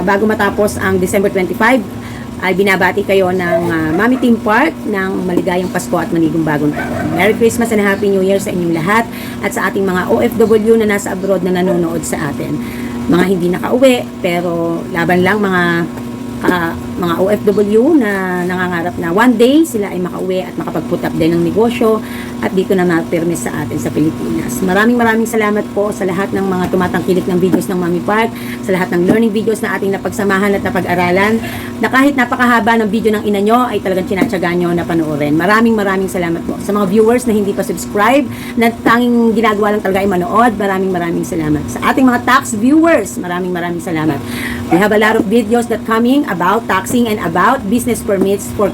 Bago matapos ang December 25, ay binabati kayo ng Mami Team Park ng maligayang Pasko at manigong bagong taon. Merry Christmas and Happy New Year sa inyong lahat at sa ating mga OFW na nasa abroad na nanonood sa atin. Mga hindi nakauwi pero laban lang mga OFW na nangangarap na one day sila ay makauwi at makapag-put up din ng negosyo at dito na napirme sa atin sa Pilipinas. Maraming salamat po sa lahat ng mga tumatangkilik ng videos ng Mami Park, sa lahat ng learning videos na ating napagsamahan at napag-aralan, na kahit napakahaba ng video ng ina nyo ay talagang tinatsagaan nyo na panoorin. Maraming salamat po. Sa mga viewers na hindi pa subscribe, na tanging ginagawa lang talaga ay manood, maraming salamat. Sa ating mga tax viewers, maraming salamat. We have a lot of videos that coming about taxing and about business permits for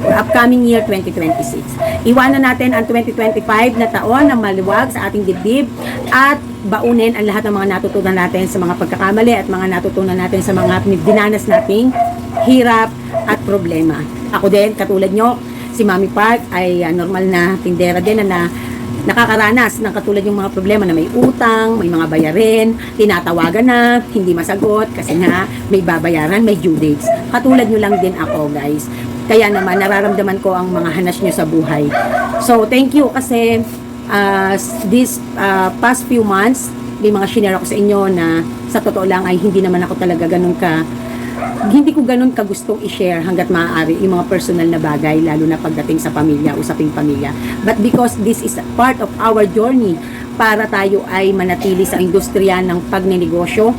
upcoming year 2026. Iwanan natin ang 2025 na taon na maluwag sa ating dibdib at baunin ang lahat ng mga natutunan natin sa mga pagkakamali at mga natutunan natin sa mga dinanas nating hirap at problema. Ako din, katulad nyo, si Mami Park ay normal na tindera din na nakakaranas ng katulad yung mga problema na may utang, may mga bayarin, tinatawagan na, hindi masagot kasi nga may babayaran, may due dates. Katulad nyo lang din ako, guys. Kaya naman nararamdaman ko ang mga hanas nyo sa buhay. So thank you kasi this past few months may mga shinare ako sa inyo na sa totoo lang ay hindi naman ako talaga hindi ko ganun kagustong i-share hanggat maaari yung mga personal na bagay, lalo na pagdating sa pamilya, usaping pamilya. But because this is part of our journey para tayo ay manatili sa industriya ng pagnenegosyo,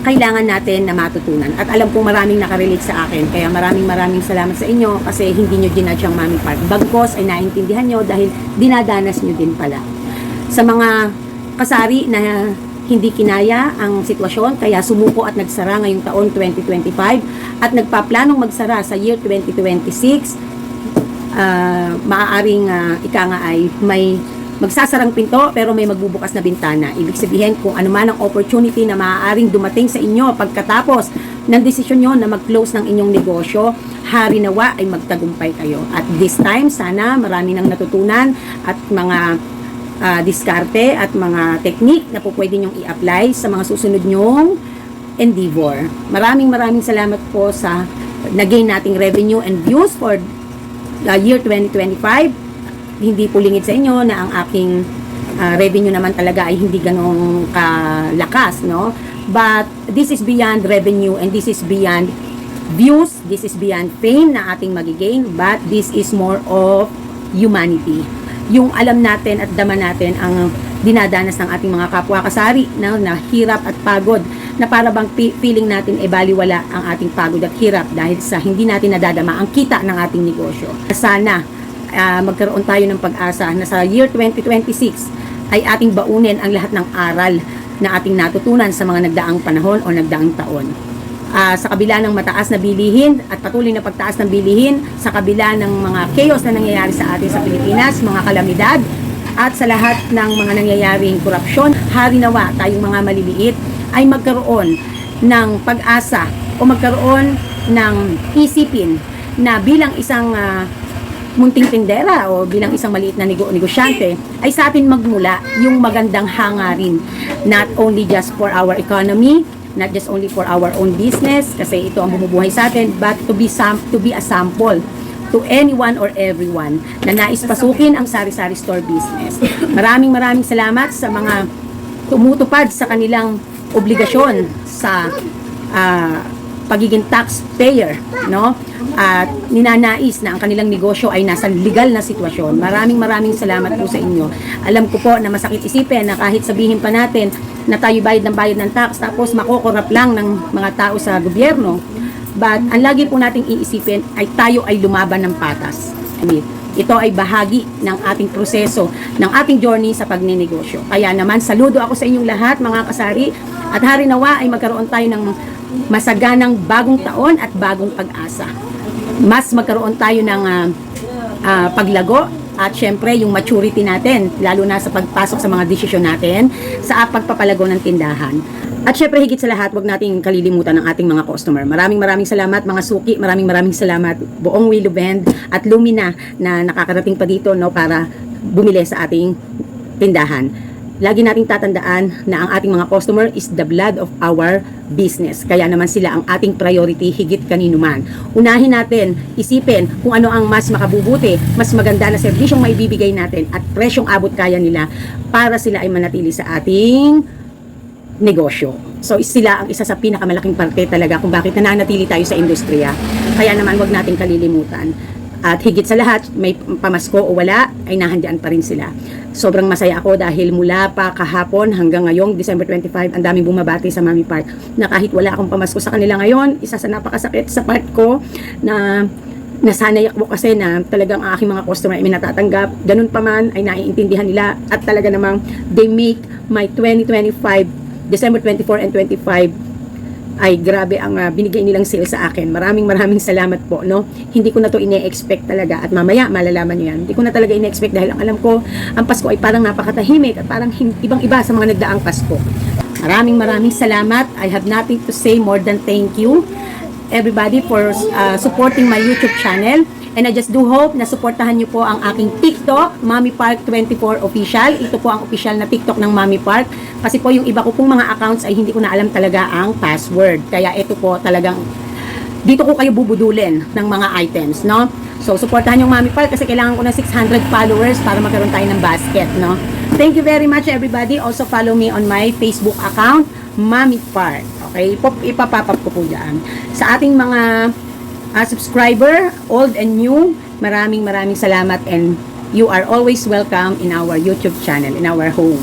kailangan natin na matutunan. At alam kong maraming nakarelate sa akin, kaya maraming salamat sa inyo kasi hindi nyo dinadya ang Mami Park. Bagkos ay naintindihan nyo dahil dinadanas nyo din pala. Sa mga kasari na hindi kinaya ang sitwasyon, kaya sumuko at nagsara ngayong taon 2025 at nagpaplanong magsara sa year 2026, maaaring ika nga ay may magsasarang pinto pero may magbubukas na bintana. Ibig sabihin kung ano man ang opportunity na maaaring dumating sa inyo pagkatapos ng desisyon nyo na mag-close ng inyong negosyo, hari nawa ay magtagumpay kayo. At this time, sana marami nang natutunan at mga diskarte at mga technique na po pwede nyong i-apply sa mga susunod nyong endeavor. Maraming salamat po sa nagain nating revenue and views for the year 2025. Hindi po lingid sa inyo na ang aking revenue naman talaga ay hindi ganong kalakas, no? But this is beyond revenue and this is beyond views, this is beyond fame na ating magigain, but this is more of humanity. Yung alam natin at dama natin ang dinadanas ng ating mga kapwa-kasari na hirap at pagod, na para bang feeling natin baliwala ang ating pagod at hirap dahil sa hindi natin nadadama ang kita ng ating negosyo. Sana magkaroon tayo ng pag-asa na sa year 2026 ay ating baunin ang lahat ng aral na ating natutunan sa mga nagdaang panahon o nagdaang taon. Sa kabila ng mataas na bilihin at patuloy na pagtaas ng bilihin, sa kabila ng mga chaos na nangyayari sa atin sa Pilipinas, mga kalamidad, at sa lahat ng mga nangyayaring korupsyon, hari nawa tayong mga maliliit ay magkaroon ng pag-asa o magkaroon ng isipin na bilang isang munting tindera o bilang isang maliit na negosyante ay sa atin magmula yung magandang hangarin, not only just for our economy, not just only for our own business kasi ito ang bumubuhay sa atin, but to be a sample to anyone or everyone na nais pasukin ang sari-sari store business. Maraming salamat sa mga tumutupad sa kanilang obligasyon sa pagiging taxpayer, no? At ninanais na ang kanilang negosyo ay nasa legal na sitwasyon. Maraming salamat po sa inyo. Alam ko po na masakit isipin na kahit sabihin pa natin na tayo bayad ng tax tapos makokorap lang ng mga tao sa gobyerno. But ang lagi po nating iisipin ay tayo ay lumaban ng patas. Ito ay bahagi ng ating proseso, ng ating journey sa pagnenegosyo. Kaya naman, saludo ako sa inyong lahat mga kasari at hari nawa ay magkaroon tayo ng masaganang bagong taon at bagong pag-asa. Mas magkaroon tayo ng paglago at syempre yung maturity natin, lalo na sa pagpasok sa mga desisyon natin sa pagpapalago ng tindahan. At syempre higit sa lahat, wag nating kalilimutan ng ating mga customer. Maraming salamat mga suki, maraming salamat buong Willow Bend at Lumina na nakakarating pa dito, no, para bumili sa ating tindahan. lagi nating tatandaan na ang ating mga customer is the blood of our business. Kaya naman sila ang ating priority higit kanino man. Unahin natin, isipin kung ano ang mas makabubuti, mas maganda na serbisyong maibibigay natin at presyong abot kaya nila para sila ay manatili sa ating negosyo. So sila ang isa sa pinakamalaking parte talaga kung bakit nananatili tayo sa industriya. Kaya naman wag nating kalilimutan. At higit sa lahat, may pamasko o wala, ay nahandaan pa rin sila. Sobrang masaya ako dahil mula pa kahapon hanggang ngayong December 25, ang daming bumabati sa Mami Park na kahit wala akong pamasko sa kanila ngayon, isa sa napakasakit sa part ko na nasanay ako kasi na talagang ang aking mga customer ay natatanggap. Ganun pa man ay naiintindihan nila at talaga namang they make my 2025, December 24 and 25 ay grabe ang binigay nilang sale sa akin. Maraming salamat po, no? Hindi ko na to ine-expect talaga at mamaya malalaman niyo yan. Hindi ko na talaga ine-expect dahil ang alam ko, ang Pasko ay parang napakatahimik at parang ibang-iba sa mga nagdaang Pasko. Maraming salamat. I have nothing to say more than thank you everybody for supporting my YouTube channel. And I just do hope na suportahan niyo po ang aking TikTok, Mami Park 24 Official. Ito po ang official na TikTok ng Mami Park. Kasi po yung iba ko pong mga accounts ay hindi ko na alam talaga ang password. Kaya ito po talagang, dito ko kayo bubudulin ng mga items, no? So, suportahan yung Mami Park kasi kailangan ko ng 600 followers para magkaroon tayo ng basket, no? Thank you very much everybody. Also follow me on my Facebook account, Mami Park. Okay? Ipapapap ko po dyan. Sa ating mga subscriber, old and new, maraming salamat and you are always welcome in our YouTube channel, in our home.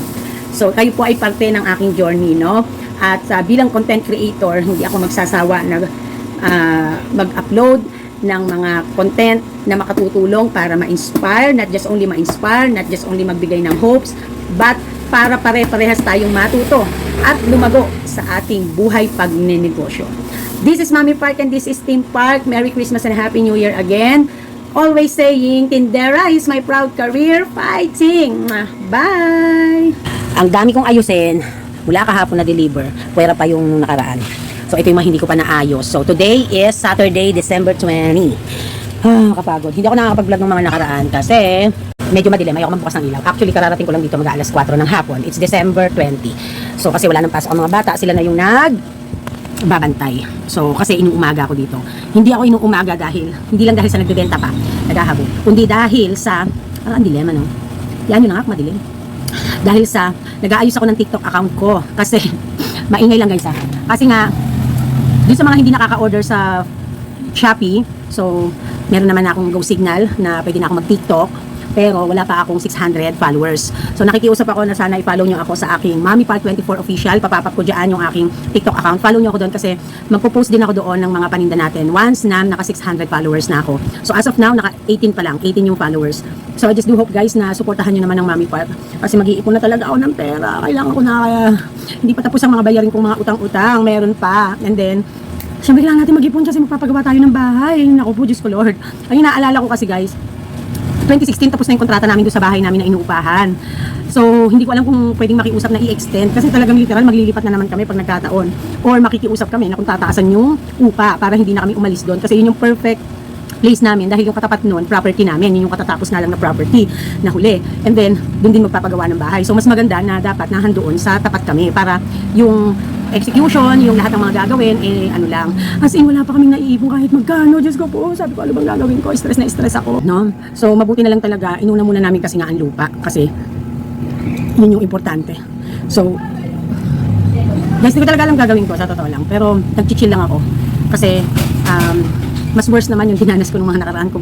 So, kayo po ay parte ng aking journey, no? At bilang content creator, hindi ako magsasawa na mag-upload ng mga content na makatutulong para ma-inspire, not just only ma-inspire, not just only magbigay ng hopes, but para pare-parehas tayong matuto at lumago sa ating buhay pagnenegosyo. This is Mami Park and this is Team Park. Merry Christmas and Happy New Year again. Always saying, Tindera is my proud career fighting. Bye! Ang dami kong ayusin. Mula kahapon na deliver. Pwera pa yung nakaraan. So ito yung mga hindi ko pa naayos. So today is Saturday, December 20. Kapagod. Hindi ako nakakapag-vlog ng mga nakaraan kasi medyo madilim. Ayoko magbukas ng ilaw. Actually, kararating ko lang dito mag-alas 4 ng hapon. It's December 20. So kasi wala nang pasok ang mga bata. Sila na yung babantay. So, kasi inuumaga ako dito. Hindi ako inuumaga dahil, hindi lang dahil sa nagbebenta pa, naghahabol. Kundi dahil sa, ang dilim, ano? Yan yun nga, madilim. Dahil sa, nag-aayos ako ng TikTok account ko. Kasi, maingay lang guys ha. Kasi nga, dito sa mga hindi nakaka-order sa Shopee, so, meron naman akong go signal na pwede na ako mag-TikTok. Pero wala pa akong 600 followers. So nakikiusap ako na sana i-follow nyo ako sa aking Mami Park 24 Official. Papapap ko dyan yung aking TikTok account. Follow nyo ako doon kasi magpo-post din ako doon ng mga paninda natin. Once na naka 600 followers na ako. So as of now, naka 18 pa lang. 18 yung followers. So I just do hope guys na suportahan nyo naman ng Mami Park. Kasi mag-iipon na talaga ako ng pera. Kailangan ko na kaya hindi pa tapos ang mga bayarin kong mga utang-utang. Meron pa. And then, siyempre kailangan natin mag-ipon kasi magpapagawa tayo ng bahay. Naku po, Diyos ko Lord. Ang inaalala ko kasi guys, 2016 tapos na yung kontrata namin doon sa bahay namin na inuupahan. So, hindi ko alam kung pwedeng makiusap na i-extend kasi talagang literal maglilipat na naman kami pag nagkataon. Or makikiusap kami na kung tataasan yung upa para hindi na kami umalis doon kasi yun yung perfect place namin dahil yung katapat noon, property namin, yun yung katatapos na lang na property na huli. And then, doon din magpapagawa ng bahay. So, mas maganda na dapat nahandoon sa tapat kami para yung execution, yung lahat ng mga gagawin, ano lang. As in, wala pa kaming naiipon kahit magkano. Diyos ko po, sabi ko, ano bang gagawin ko? Stress na stress ako. No? So, mabuti na lang talaga, inuna muna namin kasi nga ang lupa. Kasi, yun yung importante. So, guys, hindi ko talaga alam gagawin ko, sa totoo lang. Pero, nag-chill lang ako. Kasi, mas worse naman yung dinanas ko ng mga nakaraan ko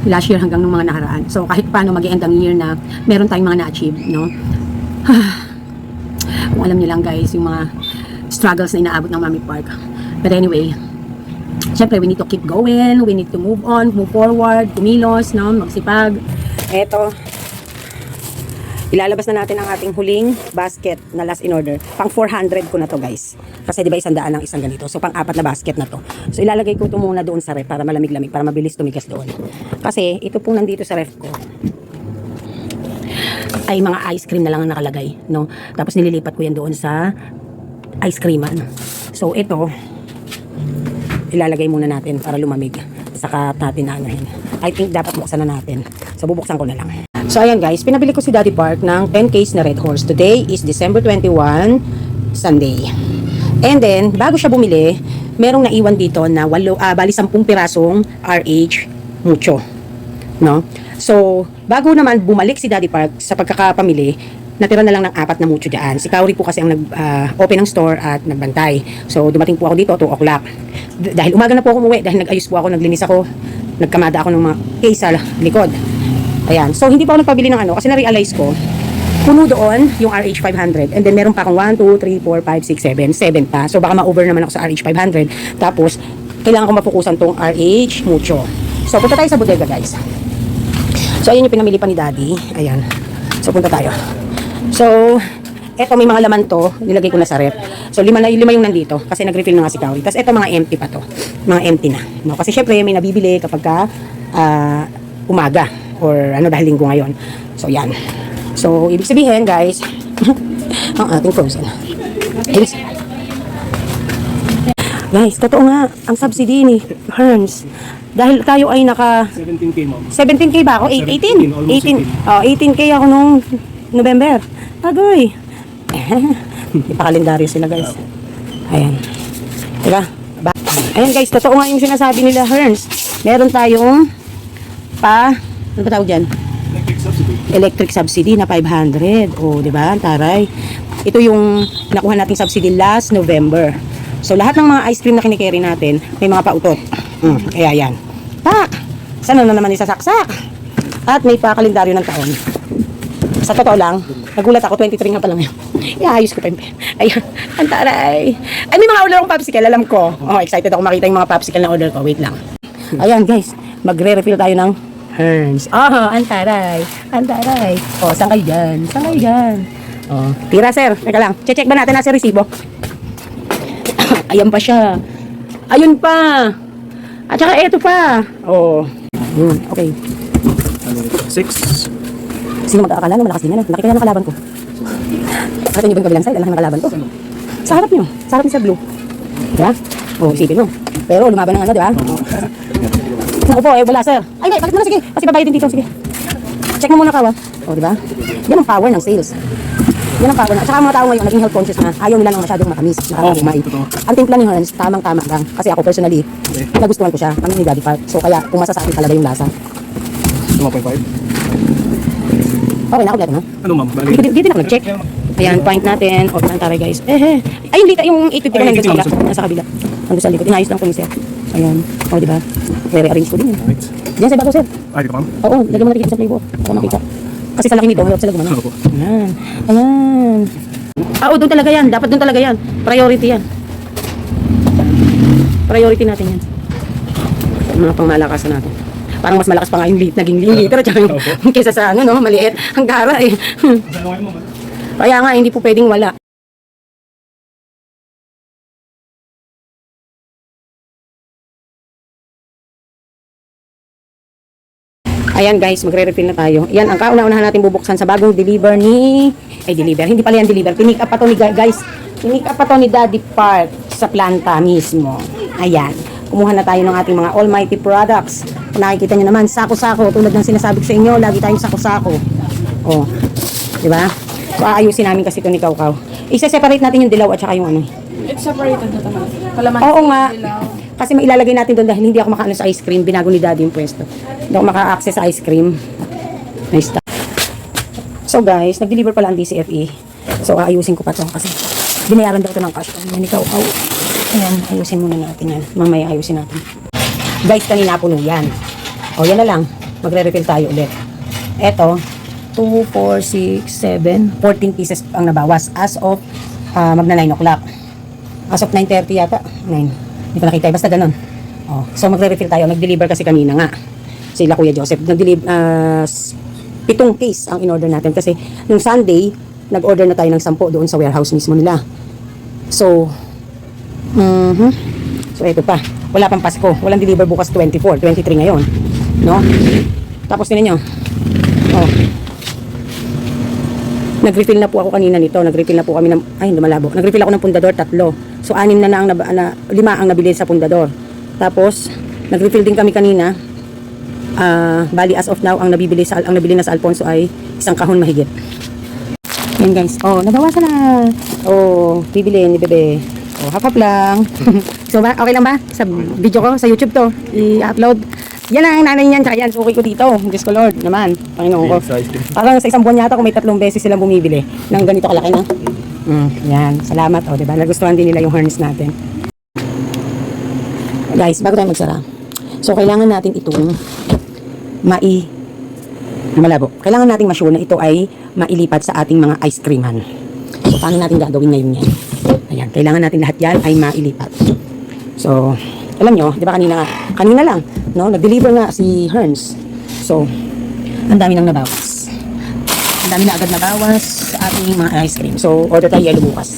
last year hanggang nung mga nakaraan. So, kahit paano mag-end ang year na meron tayong mga na-achieve, no? Kung alam niyo lang guys, yung mga struggles na inaabot ng Mami Park. But anyway, syempre we need to keep going, we need to move on, move forward, kumilos, no? Magsipag. Eto, ilalabas na natin ang ating huling basket na last in order. Pang 400 ko na to guys. Kasi di ba 100 ang isang ganito. So pang 4 na basket na to. So ilalagay ko ito muna doon sa ref para malamig-lamig, para mabilis tumigas doon. Kasi ito po nandito sa ref ko ay mga ice cream na lang ang nakalagay, no? Tapos nililipat ko yan doon sa ice creaman. So ito ilalagay muna natin para lumamig. Saka natin anuhin. I think dapat buksan na natin. So bubuksan ko na lang. So ayan guys, pinabili ko si Daddy Park ng 10 case na Red Horse. Today is December 21, Sunday. And then, bago siya bumili, merong naiwan dito na bali 10 pirasong RH Mucho. No? So, bago naman bumalik si Daddy Park sa pagkakapamili, natira na lang ng 4 na Mucho dyan. Si Kauri po kasi ang nag-open ng store at nagbantay. So, dumating po ako dito, 2 o'clock. Dahil umaga na po ako umuwi, dahil nag-ayos po ako, naglinis ako, nagkamada ako ng mga case sa likod. Ayan. So, hindi pa ako nagpabili ng ano kasi na-realize ko, puno doon yung RH 500. And then, meron pa akong 1, 2, 3, 4, 5, 6, 7. 7 pa. So, baka ma-over naman ako sa RH 500. Tapos, kailangan ko mapukusan tong RH Mucho. So, punta tayo sa bodega, guys. So, ayan yung pinamili pa ni Daddy. Ayan. So, punta tayo. So, eto may mga laman to. Nilagay ko na sa rep. So, lima yung nandito. Kasi nag-refill na nga si Kauri. Tapos, eto mga empty pa to. Mga empty na. No? Kasi, syempre, may nabibili kapag ka, umaga. Or ano dahil linggo ngayon. So yan. So ibig sabihin guys, ang ating frozen. Guys, totoo nga ang subsidy ni Hearns. Dahil tayo ay naka 17K ma'am. 17K ba ako? 18. 18K ako nung November. Agoy. Ipakalendaryo sila guys. Ayan. Diba? Ayan guys, totoo nga yung sinasabi nila Hearns. Meron tayong ano ba tawag dyan? Electric subsidy. Electric subsidy na 500. O, di ba? Taray. Ito yung nakuha nating subsidy last November. So, lahat ng mga ice cream na kinikerry natin, may mga pautot. Kaya yan. Tak! Sana na naman isasaksak? At may pa-kalendaryo ng taon. Sa totoo lang, nagulat ako, 23 nga pa lang yun. Iayos ko pa yun. Ayan. Ang taray. Ay, may mga order akong popsicle. Alam ko. Oh, excited ako makita yung mga popsicle na order ko. Wait lang. Ayan, guys. Magre-refill tayo ng Hearns. Oh, antaray. Antaray. Oh, saan kayo dyan? Saan kayo dyan? Oh, tira sir. Teka lang. Check ba natin na sa resibo? Ayan pa siya. Ayun pa. At saka eto pa. Oh. Okay. 6. Sino mag-aakala na malakas din yan? Nakita ng kalaban ko. Bakit yung ibang kabilang side? Alam ng kalaban ko. Sa harap nyo. Sa harap nyo sa blue. Diba? Oh, isipin mo. Pero lumaban ng ano, diba? Ako po, wala sir. Ay, hindi, bakit mo na, sige. Kasi babayad din dito, sige. Check mo muna kawa. O, diba? Yan ang power ng sales. Yan ang power na. At saka mga tao ngayon, naging health conscious na. Ayaw nila ng masyadong matamis. Nakakagumay. Ang timpla ni Hearns, tamang-tama lang. Kasi ako personally, nagustuhan ko siya. Kami ni Daddy Park. So, kaya, kung masasabi talaga yung lasa. 2.5. Okay na, kompleto na. Ano ma'am? Dito na ako nag-check. Ayan, point natin. O, taray guys. Ay, yung lita, yung 850 ko nandun sa kabila. Nasa kabila. Nandun sa likod. Inayos lang ko ni sir. Ayan. O, diba? Re-arrange ko din. Right. Diyan sa bago, sir. Ay, dito ma'am? Oo, lagyan mo na dito sa playbook. Ako makita. Kasi sa laki nito, mayroon sila gumana. Ano po? Ayan. Ayan. Oo, doon talaga yan. Dapat doon talaga yan. Priority yan. Priority natin yan. Sa mga pangmalakasan natin. Parang mas malakas pa nga yung naging liter. Kaysa sa ano, no? Maliit. Ang gara eh. Saan kayo ma'am? Kaya nga, hindi po pwedeng wala. Ayan guys, magre-refill na tayo. Yan, ang kauna-unahan natin bubuksan sa bagong deliver ni... deliver. Hindi pala yan deliver. Pinick up pa to ni guys. Pinick up pa to ni Daddy Park sa planta mismo. Ayan. Kumuha na tayo ng ating mga almighty products. Kung nakikita nyo naman, sako-sako. Tulad ng sinasabi ko sa inyo, lagi tayong sako-sako. Oh. Diba? So, aayusin namin kasi ito ni Kaukaw. Isa-separate natin yung dilaw at saka yung ano. It's separated na naman. Kalamansi, Oo nga. dilaw. Kasi mailalagay natin doon dahil hindi ako makaano sa ice cream. Binago ni Daddy yung pwesto. Hindi ako maka-access sa ice cream. Nice stuff. So guys, nag-deliver pala ang DCFE. So aayusin ko pa to kasi binayaran daw ito ng cash. Ayan, ikaw. Ayan, ayusin muna natin yan. Mamaya ayusin natin. Guys, kanina puno yan. O, yan na lang. Magre-refill tayo ulit. Eto, 2, 4, 6, 7, 14 pieces ang nabawas as of magna 9 o'clock. As of 9:30 yata. 9. Hindi ko nakita. Basta ganun. Oh, so magre-refill tayo. Nag-deliver kasi kanina nga. Sila Kuya Joseph. Nag-deliver 7 case ang in-order natin. Kasi nung Sunday, nag-order na tayo ng 10 doon sa warehouse mismo nila. So, so ito pa. Wala pang Pasko. Walang deliver bukas 24. 23 ngayon. No? Tapos tinan nyo. Oh. Nag-refill na po ako kanina nito. Nag-refill na po kami ng... Ay, lumalabo. Nag-refill ako ng pundador, 3. So, 6 na ang 5 ang nabili sa pundador. Tapos, nag-refill din kami kanina Bali as of now, ang nabili na sa Alfonso ay isang kahon mahigit. Yan guys. Oh, nabawasan na. Oh, bibili ni Bebe. Oh, half lang. So, okay lang ba? Sa video ko, sa YouTube to, i-upload. Yan ang nanay niyan, tsaka yan, suki ko dito. Diyos ko Lord, naman. Panginoon ko. Parang sa isang buwan yata kung may 3 beses silang bumibili ng ganito kalaki na. Yan, salamat. O, diba? Nagustuhan din nila yung harness natin. Guys, bago tayo magsara. So, kailangan natin itong malabo. Kailangan nating ma-sure na ito ay mailipat sa ating mga ice creaman. So, paano natin gagawin ngayon yan? Ayan, kailangan natin lahat yan ay mailipat. So, alam nyo, di ba kanina lang, no? Nag-deliver nga si Herns. So, ang dami nang nabawas. Ang dami na agad nabawas sa ating mga ice cream. So, order tayo yellow bukas.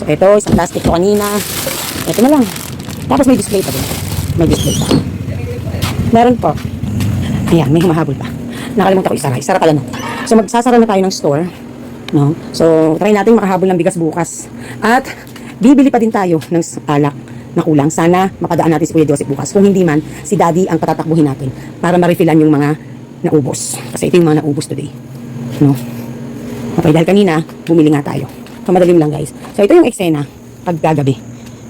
So, ito, isang plastic to kanina. Ito na lang. Tapos may display pa din. May display pa. Meron po. Ayan, may humahabol pa. Nakalimutan ko isara. Isara pala natin. So, magsasara na tayo ng store. No? So, try natin makahabol ng bigas bukas. At, bibili pa din tayo ng alak na kulang. Sana makadaan natin si Kuya Joseph bukas. Kung hindi man, si Daddy ang patatakbuhin natin para ma-refillan yung mga naubos. Kasi ito yung mga naubos today. No? Okay, dahil kanina, bumili nga tayo. So, madalim lang guys. So, ito yung eksena pag gagabi.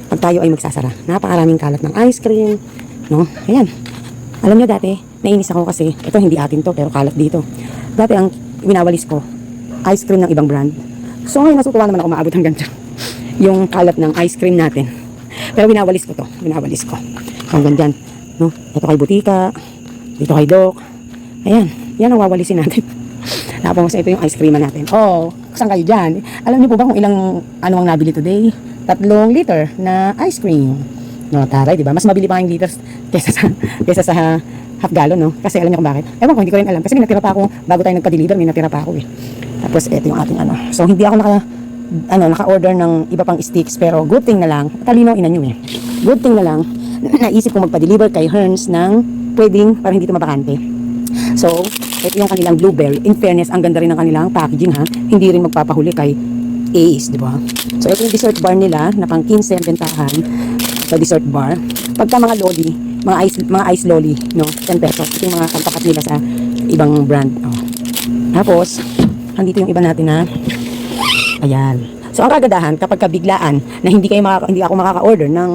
Pag tayo ay magsasara. Napakaraming kalat ng ice cream. No? Ayan. Alam nyo dati, nainis ako kasi, ito hindi atin to, pero kalat dito. Dati ang winawalis ko, ice cream ng ibang brand. So, ngayon natutuwa naman ako maabot hanggang dyan. Yung kalat ng ice cream natin. Pero winawalis ko to. Winawalis ko. Hanggang dyan. No? Ito kay Butika. Dito kay Doc. Ayan. Yan ang wawalisin natin. Tapos ito yung ice cream natin. Oh, saan kayo dyan? Alam niyo po ba kung ilang ano ang nabili today? 3 liter na ice cream. No, taray, di ba? Mas mabili pa yung liters kesa sa half gallon, no? Kasi alam niyo kung bakit? Ewan ko, hindi ko rin alam. Kasi may natira pa ako, bago tayo nagpa-deliver, may natira pa ako eh. Tapos ito yung ating ano. So, hindi ako naka-order ng iba pang sticks, pero good thing na lang, talino ina nyo eh. Good thing na lang, naisip kong magpa-deliver kay Herns ng pwedeng para hindi ito mabakante. So, ito yung kanilang blueberry. In fairness, ang ganda rin ng kanilang packaging ha. Hindi rin magpapahuli kay Ace, di ba? So, ito yung dessert bar nila na pang 15 ang bentahan sa dessert bar. Pagka mga lolly, mga ice lolly, no? 10 pesos. Ito yung mga kantapat nila sa ibang brand. Oh. Tapos, andito yung iba natin na ayan. So, ang kagadahan, kapag kabiglaan na hindi ako makaka-order ng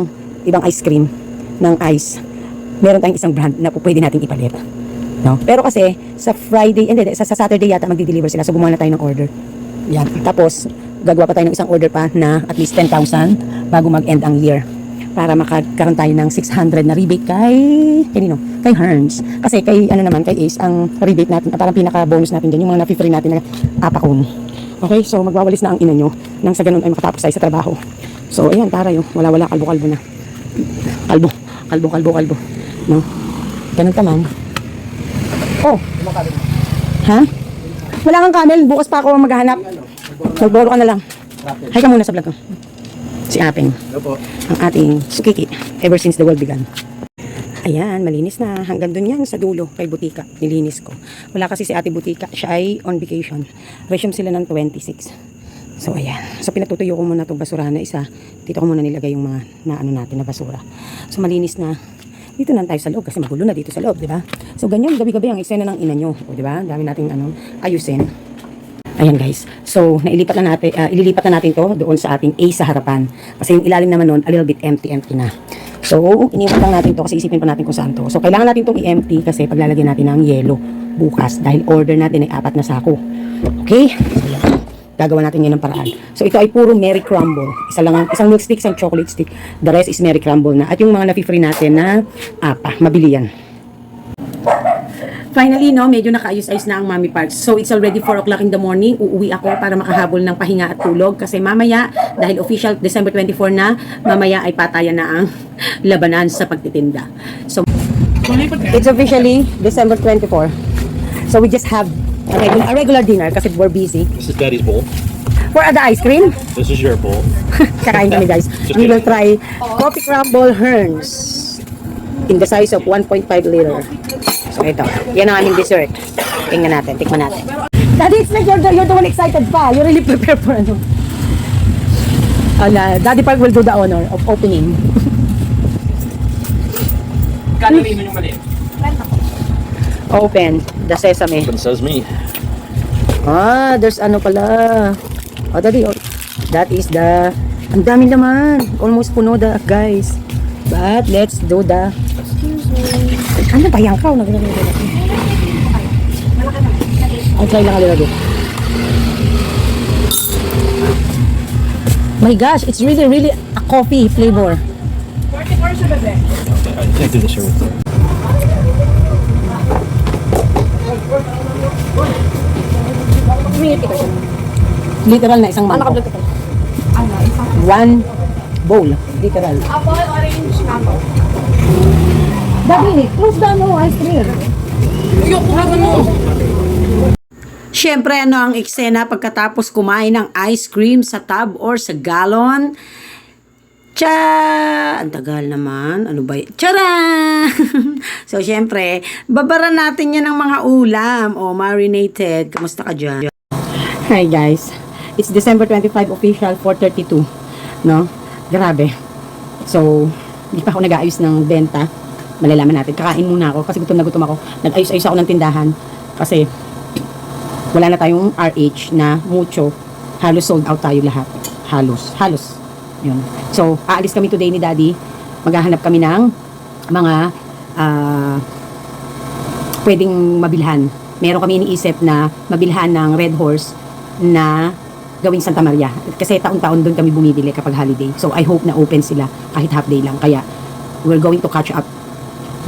ibang ice cream, ng ice, meron tayong isang brand na pwede natin ipalit. No? Pero kasi, sa Friday, sa Saturday yata magdi-deliver sila. So, gumawa na tayo ng order. Yan. Tapos, gagawa pa tayo ng isang order pa na at least 10,000 bago mag-end ang year. Para makakaroon tayo ng 600 na rebate kay Herns. Kasi kay Ace, ang rebate natin, parang pinaka-bonus natin dyan, yung mga napi-free natin na apakon. Okay, so magwawalis na ang ina nyo nang sa ganun ay makatapos tayo sa trabaho. So, ayan, taray, wala-wala, kalbo-kalbo na. Kalbo. No? Ganun ka man. Oh! Ha? Wala kang camel, bukas pa ako maghahanap. Magboro ka na lang. Hay ka muna sa vlog ko. Si Apeng. Ang ating sukiki, ever since the world began. Ayan, malinis na. Hanggang dun yan sa dulo kay Butika. Nilinis ko. Wala kasi si Ate Butika. Siya ay on vacation. Resume sila ng 26. So, ayan. So, pinatutuyo ko muna itong basura na isa. Dito ko muna nilagay yung mga natin na basura. So, malinis na. Dito na tayo sa loob kasi magulo na dito sa loob, di ba? So, ganyan, gabi-gabi ang eksena ng ina nyo. O, di ba? Dami nating ayusin. Ayan guys. So, ililipat na natin to doon sa ating A sa harapan. Kasi yung ilalim naman nun, a little bit empty na. So, iniwan lang natin to kasi isipin pa natin kung saan to. So, kailangan natin itong i-empty kasi paglalagyan natin ng yellow bukas dahil order natin ay 4 na sako. Okay? So, yan. Gagawa natin yan ng paraan. So, ito ay puro Mary Crumble. Isang milk stick, isang chocolate stick. The rest is Mary Crumble na. At yung mga napi-free natin na mabili yan. Finally, no, medyo nakaayos-ayos na ang Mami Parks. So, it's already 4 o'clock in the morning. Uuwi ako para makahabol ng pahinga at tulog. Kasi mamaya, dahil official December 24 na, mamaya ay patayan na ang labanan sa pagtitinda. So, it's officially December 24. So, we just have a regular dinner kasi we're busy. This is Daddy's bowl. For the ice cream, This is your bowl. kakain kami guys. We will try Coffee Crumble Herns in the size of 1.5 liter. So ito, yan ang aming dessert. Tingnan natin, tikman natin. Daddy, it's like you're the one excited pa. You really prepare for ano. Daddy Park will do the honor of opening. Kano rin yung maliit? Open the sesame. Open sesame. Ah, there's ano pala. Oh, daddy, oh. That is the... Ang dami naman. Almost puno the guys. But, let's do the... Ano ba yan ka? I'll try lang a little bit. My gosh, it's really, really a coffee flavor. 44 siya bebe. Okay, I can't do this here with you. Literal na isang mangkok. Nakablog ka. Ano, isang One bowl. Literal. apple, orange, mango. Daddy, close the ice cream. Ayoko ka mo. Siyempre, ano ang eksena pagkatapos kumain ng ice cream sa tub or sa gallon? Ang tagal naman. Ano ba yun? Tara! So, siyempre, babara natin yan ng mga ulam o marinated. Kamusta ka dyan? Hi guys. It's December 25 official 4:32. No? Grabe. So, hindi pa ako nag-aayos ng benta. Malalaman natin. Kakain muna ako kasi gutom na gutom ako. Nag-ayos-ayos ako ng tindahan kasi wala na tayong RH na mucho. Halos sold out tayo lahat. Halos. Yun. So, aalis kami today ni Daddy. Maghahanap kami ng mga pwedeng mabilhan. Meron kami iniisip na mabilhan ng Red Horse na gawing Santa Maria. Kasi taon-taon doon kami bumibili kapag holiday. So, I hope na open sila kahit half day lang. Kaya, we're going to catch up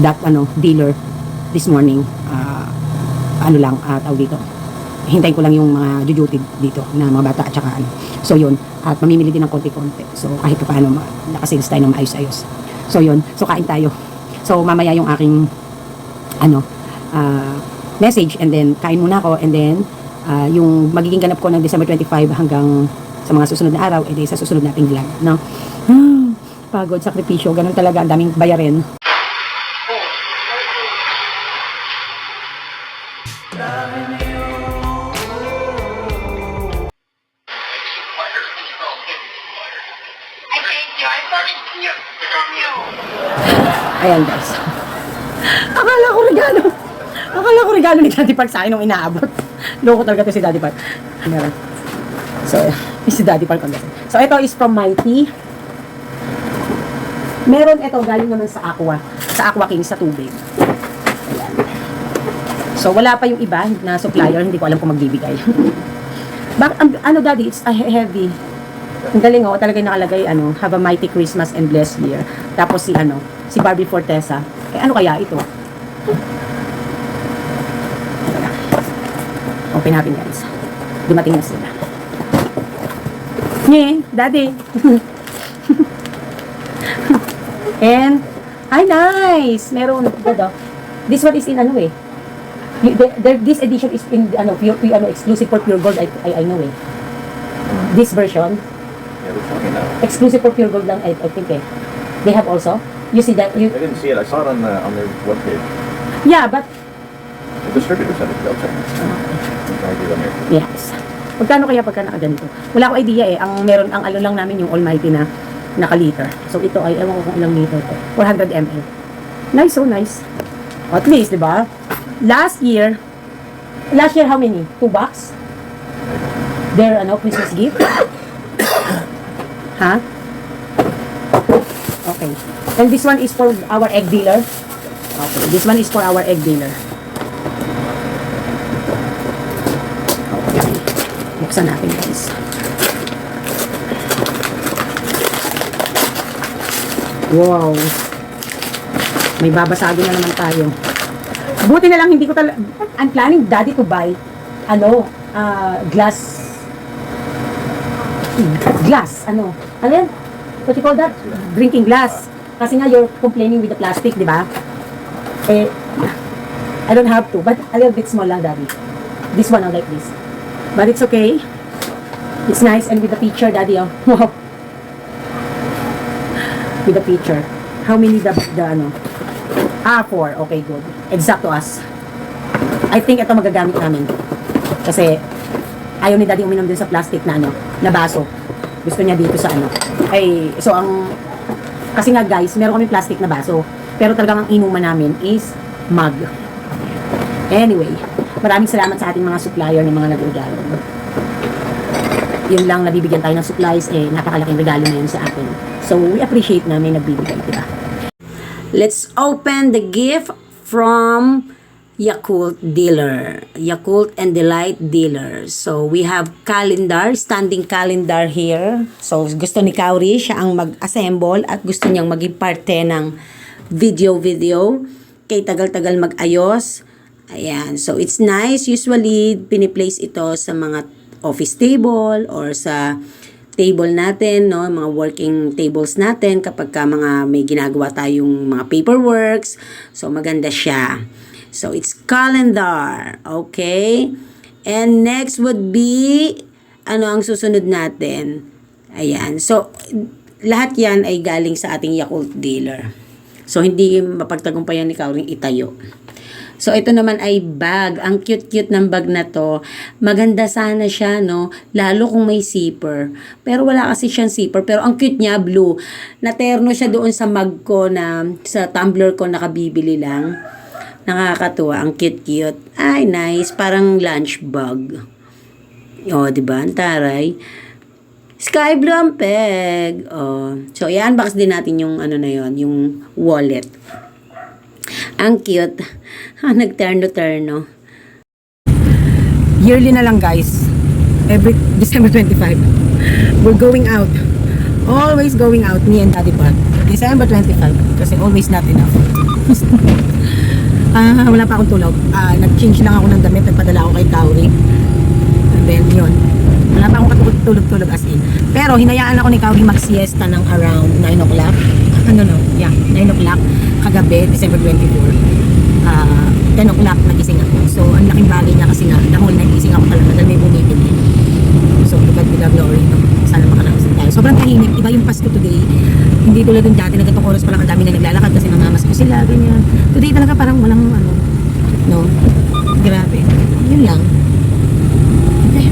that dealer this morning. Tawag dito. Hintayin ko lang yung mga duty dito na mga bata at saka ano. So yun, at mamimili din ng konti-konti. So kahit pa paano nakasales tayo ng maayos-ayos. So yun, so kain tayo. So mamaya yung aking message and then kain muna ako and then yung magiging ganap ko ng December 25 hanggang sa mga susunod na araw, edi sa susunod nating vlog, no? Pagod, sakripisyo, ganun talaga, ang daming bayarin. Ayan guys. Akala ko regalo ni Daddy Park sa akin nung inaabot. Loko talaga to si Daddy Park. Meron. So, si Daddy Park ang galing. So, ito is from Mighty. Meron ito galing naman sa Aqua. Sa Aqua King sa tubig. Ayan. So, wala pa yung iba na supplier. Hindi ko alam kung magbibigay. Daddy, it's heavy. Ang galing talaga nakalagay, have a mighty Christmas and blessed year. Tapos si Barbie Fortesa. Ano kaya ito? Open natin guys. Dumating na sila. Daddy. And, nice! Meron, this one is in this edition is in, exclusive for Pure Gold, I know This version, exclusive for Pure Gold lang, I think They have also. You see that? I didn't see it. I saw it on their webpage. Yeah, but... The distributor said it. They'll check it. I'll give them here. Yes. Magkano kaya pagka nakaganito? Wala ko idea Ang meron, ang lang namin yung Almighty na naka-liter. So ito ay, ewan ko kung ilang liter to. 400 ml. Nice, so nice. At least, di ba? Last year, how many? 2 bucks? Their, Christmas gift? Ha? Okay. And this one is for our egg dealer. Okay. This one is for our egg dealer. Okay. Buksan natin guys. Wow. May babasagin na naman tayo. Buti na lang hindi ko talaga... I'm planning Daddy to buy glass. Ano yan? What you call that? Drinking glass. Kasi nga you're complaining with the plastic, di ba? I don't have to, but a little bit small lang, Daddy. This one, I like this. But it's okay. It's nice and with the picture, Daddy, Wow. With the picture. How many the 4. Okay, good. Exact to us. I think ito magagamit namin. Kasi ayaw ni Daddy uminom din sa plastic na na baso. Gusto niya dito sa kasi nga guys, meron kami plastic na baso. Pero talagang ang inuman namin is mug. Anyway, maraming salamat sa ating mga supplier ng mga nagregalo. Yun lang, nabibigyan tayo ng supplies, napakalaking regalo na yun sa atin. So, we appreciate na may nagbibigay, diba? Let's open the gift from Yakult dealer. Yakult and Delight dealer. So, we have calendar, standing calendar here. So, gusto ni Kauri, siya ang mag-assemble at gusto niyang maging parte ng video. Kay tagal-tagal mag-ayos. Ayan. So, it's nice. Usually, piniplace ito sa mga office table or sa table natin, no, mga working tables natin kapag ka mga may ginagawa tayong mga paperworks. So, maganda siya. So, it's calendar. Okay? And next would be, ano ang susunod natin? Ayan. So, lahat yan ay galing sa ating Yakult dealer. So, hindi mapagtagumpayan ni Kauring itayo. So, ito naman ay bag. Ang cute-cute ng bag na to. Maganda sana siya, no? Lalo kung may zipper. Pero wala kasi siyang zipper. Pero ang cute niya, blue. Naterno siya doon sa mug ko na, sa tumbler ko nakabibili lang. Nakakatuwa. Ang cute-cute. Ay, nice. Parang lunch bag. O, diba? Ang taray. Sky blue ang peg. O. So, i-unbox din natin yung ano na yon, yung wallet. Ang cute. Nagterno-terno. Yearly na lang, guys. Every December 25. We're going out. Always going out, me and Daddy Pat. December 25. Kasi always not enough. Wala pa akong tulog. Nag-change lang ako ng damit. Nagpadala ako kay Kauri. And then, yun. Wala pa akong katulog-tulog as in. Pero, hinayaan ako ni Kauri mag-siesta ng around 9 o'clock. 9 o'clock. Kagabi, December 24. 10 o'clock nagising ako. So, ang laking bagay niya kasi nga, the whole night gising ako talaga dahil may bumibili. So, to God be the glory, no? Sana makalakas tayo. Sobrang tahimik. Iba yung Pasko today. Hindi tulad ng dati na ganitong oras pa lang ang dami na naglalakad kasi mamamas ko sila, ganyan. Today talaga parang walang, no? Grabe. Yun lang. Okay.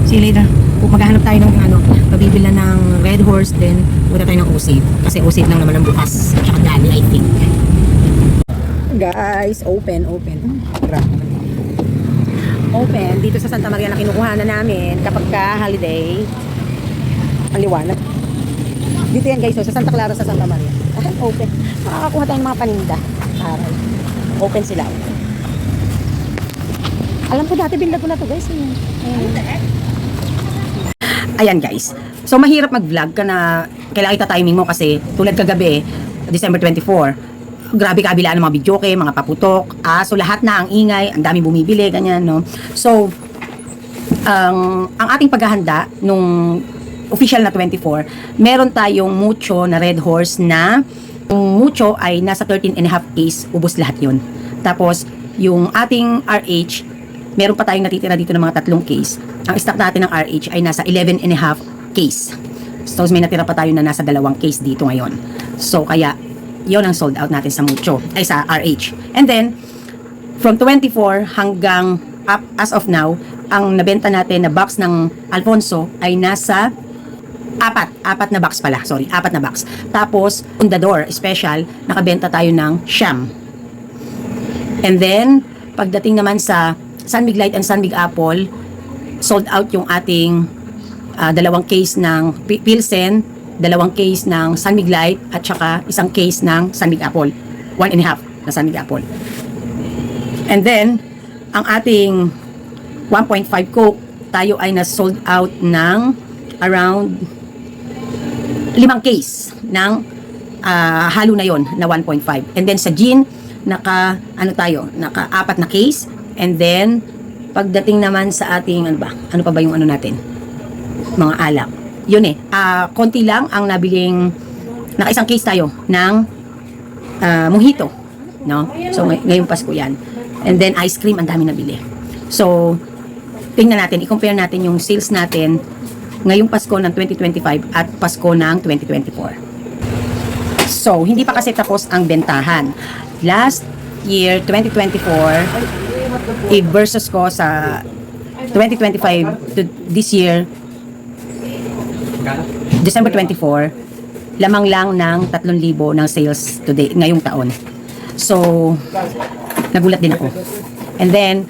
See you later. Kung maghahanap tayo ng, pabibila ng Red Horse, then punta tayo ng Osave. Kasi Osave lang naman ang bukas. At saka Dali, I think. Guys, open. Grabe. Open dito sa Santa Maria na kinukuha na namin kapag ka holiday. Ang liwanag. Dito yan guys, sa Santa Clara sa Santa Maria. Open. Makakakuha tayong mga paninda. Aray. Open sila. Alam ko dati binlag ko na to guys. Ayan guys. So mahirap mag-vlog ka na kailangan ita-timing mo kasi tulad kagabi, December 24. Grabe kabilaan ng mga videoke, mga paputok, so lahat na ang ingay, ang daming bumibili, ganyan, no? So, ang ating paghahanda nung official na 24, meron tayong mucho na Red Horse na yung mucho ay nasa 13.5 case, ubos lahat yun. Tapos, yung ating RH, meron pa tayong natitira dito ng mga 3 case. Ang stock natin ng RH ay nasa 11.5 case. So, may natira pa tayo na nasa 2 case dito ngayon. So, kaya, yon ang sold out natin sa mucho, ay sa RH. And then, from 24 hanggang up as of now, ang nabenta natin na box ng Alfonso ay nasa 4 na box pala. Sorry, 4 na box. Tapos, Undador Special, nakabenta tayo ng Siyam. And then, pagdating naman sa San Mig Light and San Mig Apple, sold out yung ating 2 case ng Pilsen, 2 case ng San Mig Light at saka 1 case ng San Mig Apple. 1.5 na San Mig Apple. And then, ang ating 1.5 Coke, tayo ay na-sold out ng around 5 case ng halo na yon na 1.5. And then sa gin, naka 4 na case. And then, pagdating naman sa ating, ano pa ba yung natin? Mga alak. Yun konti lang ang nabiling, naka 1 case tayo ng mojito, no? So ngayong Pasko yan. And then ice cream, ang dami nabili. So tingnan natin, i-compare natin yung sales natin ngayong Pasko ng 2025 at Pasko ng 2024. So hindi pa kasi tapos ang bentahan. Last year 2024 versus ko sa 2025 to this year December 24, lamang lang ng 3,000 ng sales today, ngayong taon. So, nagulat din ako. And then,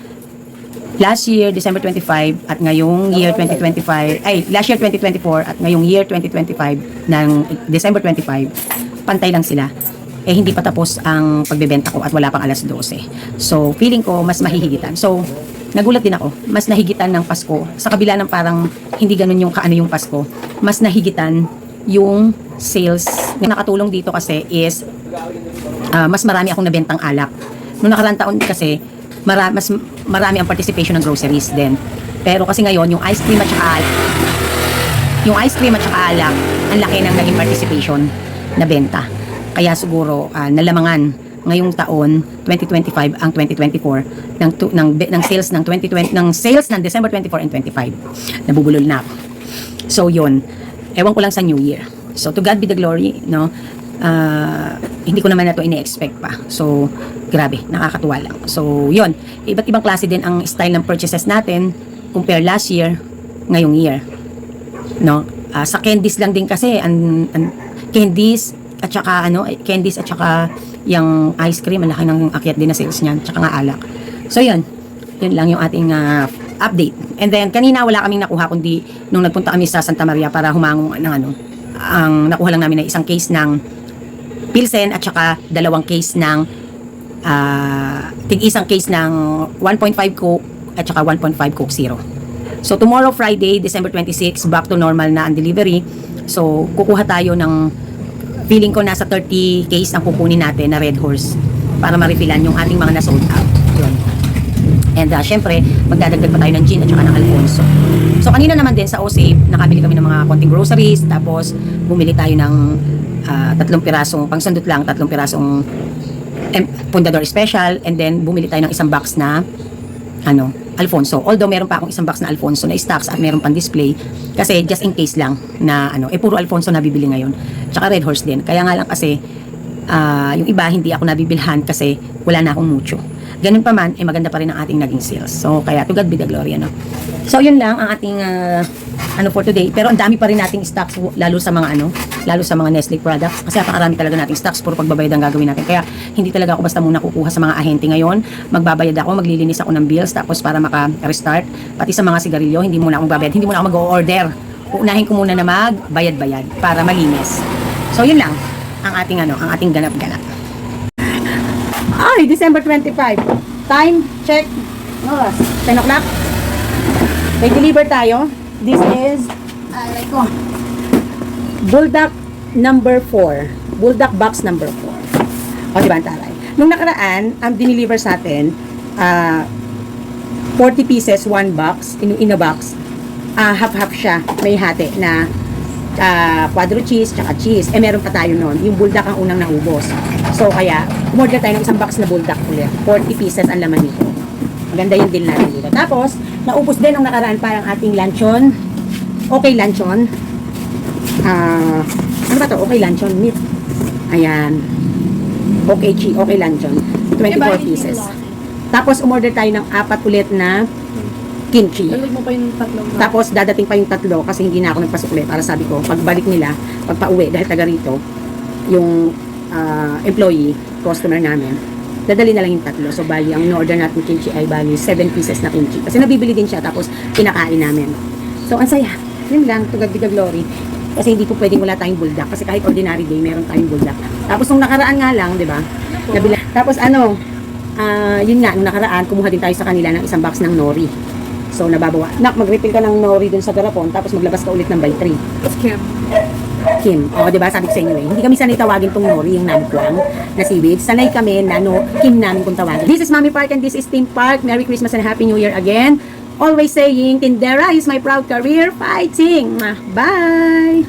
last year, December 25, at ngayong year 2025, last year 2024, at ngayong year 2025, ng December 25, pantay lang sila. Hindi pa tapos ang pagbebenta ko at wala pang alas 12. So, feeling ko, mas mahihigitan. So, nagulat din ako, mas nahigitan ng Pasko. Sa kabila ng parang hindi ganun yung kaano yung Pasko, mas nahigitan yung sales. Nakatulong dito kasi is mas marami akong nabentang alak. Noong nakaraang taon kasi mas marami ang participation ng groceries din. Pero kasi ngayon yung ice cream at saka alak, ang laki ng naging participation na benta. Kaya siguro nalamangan ngayong taon 2025 ang 2024 ng sales ng 2020 ng sales ng December 24 and 25. Nabubulol na ako. So yun, ewan ko lang sa New Year. So to God be the glory, no? Hindi ko naman na ito ini-expect pa. So grabe, nakakatuwa lang. So yun, iba't ibang klase din ang style ng purchases natin compare last year ngayong year, no? Sa candies lang din kasi candies at saka yung ice cream, ang laki ng akyat din na sales niyan, tsaka nga alak. So yun lang yung ating update. And then kanina wala kaming nakuha kundi nung nagpunta kami sa Santa Maria para humangong ng ang nakuha lang namin ay isang case ng Pilsen at saka dalawang case ng isang case ng 1.5 Coke at saka 1.5 Coke Zero. So tomorrow Friday, December 26, back to normal na ang delivery. So kukuha tayo ng, feeling ko nasa 30 case ang kukunin natin na Red Horse para ma-refillan yung ating mga na-sold out. Yun. And syempre, magdadagdag pa tayo ng gin at saka ng Alfonso. So kanina naman din sa OSAFE, nakabili kami ng mga konting groceries, tapos bumili tayo ng 3 pirasong, pangsandot lang, 3 pirasong Pundador Special, and then bumili tayo ng isang box na Alfonso. Although meron pa akong isang box na Alfonso na stocks at meron pang display kasi just in case lang na puro Alfonso na bibili ngayon. Tsaka Red Horse din. Kaya nga lang kasi yung iba hindi ako nabibilhan kasi wala na akong mucho. Ganun pa man, maganda pa rin ang ating naging sales. So, kaya to God be the glory, So, yun lang ang ating for today. Pero ang dami pa rin nating stocks lalo sa mga Nestle products. Kasi napakarami talaga nating stocks, puro pagbabayad ang gagawin natin. Kaya hindi talaga ako basta muna kukuha sa mga ahente ngayon. Magbabayad ako, maglilinis ako ng bills tapos para maka-restart. Pati sa mga sigarilyo, hindi muna ako magbabayad, hindi muna ako mag-o-order. Uunahin ko muna na magbayad-bayad para malinis. So, yun lang ang ating ganap-ganap. Ay, December 25. Time, check. 10 o'clock. May deliver tayo. This is, Bulldog number 4. Bulldog box number 4. O, diba ang taray? Nung nakaraan, ang dineliver sa atin, 40 pieces, 1 box, in a box. Half-half siya. May hati na quadro cheese, tsaka cheese. Meron pa tayo nun. Yung bulldog ang unang naubos. So, kaya, umorder tayo ng isang box na bulldog ulit. 40 pieces ang laman nito. Maganda yung deal natin dito. Tapos, naubos din ang nakaraan parang ating luncheon. Okay luncheon. Ano ba to? Okay luncheon meat. Ayan. Okay luncheon. 24 pieces. Tapos, umorder tayo ng 4 ulit na kimchi. Dalag mo pa yung 3. Tapos dadating pa yung 3 kasi hindi na ako nagpasukli para sabi ko pagbalik nila, pagpa-uwi dahil taga rito yung employee, customer namin, dadali na lang yung 3. So bali ang in-order natin kimchi ay bali 7 pieces na kimchi kasi nabibili din siya tapos pinakain namin. So ang saya, yun lang, to God be the glory. Kasi hindi po pwedeng wala tayong bulldog kasi kahit ordinary day meron tayong bulldog. Tapos nung nakaraan nga lang, di ba? Tapos yun nga, nung nakaraan kumuha din tayo sa kanila ng isang box ng nori. So, nababawa. Mag-refill ka ng nori dun sa garapon, tapos maglabas ka ulit ng by 3. Kim. O, diba? Sabi ko sa inyo Hindi kami sanay tawagin tong nori, yung namkwang na seaweed. Sanay kami na Kim namin kung tawagin. This is Mommy Park and this is Team Park. Merry Christmas and Happy New Year again. Always saying, Tindera is my proud career fighting. Bye!